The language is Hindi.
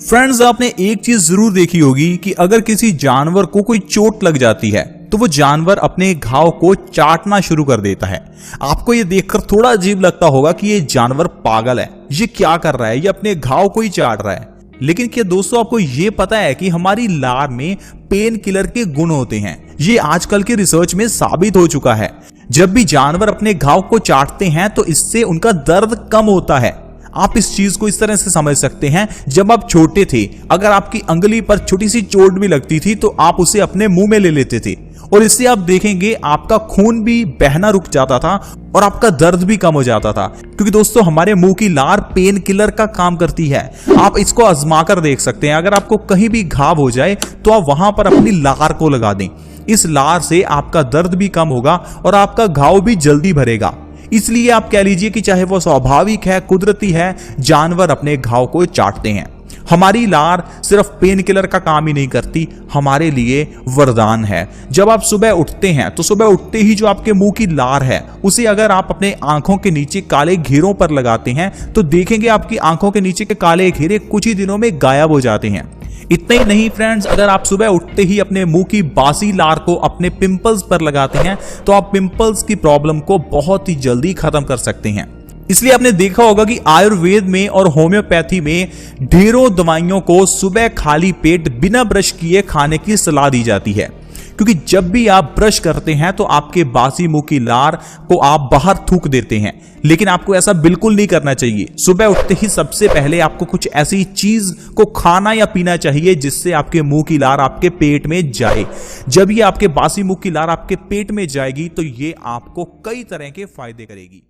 फ्रेंड्स, आपने एक चीज जरूर देखी होगी कि अगर किसी जानवर को कोई चोट लग जाती है तो वो जानवर अपने घाव को चाटना शुरू कर देता है। आपको ये देखकर थोड़ा अजीब लगता होगा कि ये जानवर पागल है, ये क्या कर रहा है, ये अपने घाव को ही चाट रहा है। लेकिन क्या दोस्तों आपको ये पता है कि हमारी लार में पेन किलर के गुण होते हैं। ये आजकल के रिसर्च में साबित हो चुका है। जब भी जानवर अपने घाव को चाटते हैं तो इससे उनका दर्द कम होता है। आप इस चीज को इस तरह से समझ सकते हैं, जब आप छोटे थे अगर आपकी अंगुली पर छोटी सी चोट भी लगती थी तो आप उसे अपने मुंह में ले लेते थे और इससे आप देखेंगे आपका खून भी बहना रुक जाता था और आपका दर्द भी कम हो जाता था। क्योंकि दोस्तों हमारे मुंह की लार पेन किलर का काम करती है। आप इसको आजमा कर देख सकते हैं। अगर आपको कहीं भी घाव हो जाए तो आप वहां पर अपनी लार को लगा दें। इस लार से आपका दर्द भी कम होगा और आपका घाव भी जल्दी भरेगा। इसलिए आप कह लीजिए कि चाहे वो स्वाभाविक है, कुदरती है, जानवर अपने घाव को चाटते हैं। हमारी लार सिर्फ पेन किलर का काम ही नहीं करती, हमारे लिए वरदान है। जब आप सुबह उठते हैं तो सुबह उठते ही जो आपके मुंह की लार है उसे अगर आप अपने आंखों के नीचे काले घेरों पर लगाते हैं तो देखेंगे आपकी आंखों के नीचे के काले घेरे कुछ ही दिनों में गायब हो जाते हैं। इतना ही नहीं फ्रेंड्स, अगर आप सुबह उठते ही अपने मुंह की बासी लार को अपने पिंपल्स पर लगाते हैं तो आप पिंपल्स की प्रॉब्लम को बहुत ही जल्दी खत्म कर सकते हैं। इसलिए आपने देखा होगा कि आयुर्वेद में और होम्योपैथी में ढेरों दवाइयों को सुबह खाली पेट बिना ब्रश किए खाने की सलाह दी जाती है। क्योंकि जब भी आप ब्रश करते हैं तो आपके बासी मुंह की लार को आप बाहर थूक देते हैं। लेकिन आपको ऐसा बिल्कुल नहीं करना चाहिए। सुबह उठते ही सबसे पहले आपको कुछ ऐसी चीज को खाना या पीना चाहिए जिससे आपके मुंह की लार आपके पेट में जाए। जब ये आपके बासी मुंह की लार आपके पेट में जाएगी तो ये आपको कई तरह के फायदे करेगी।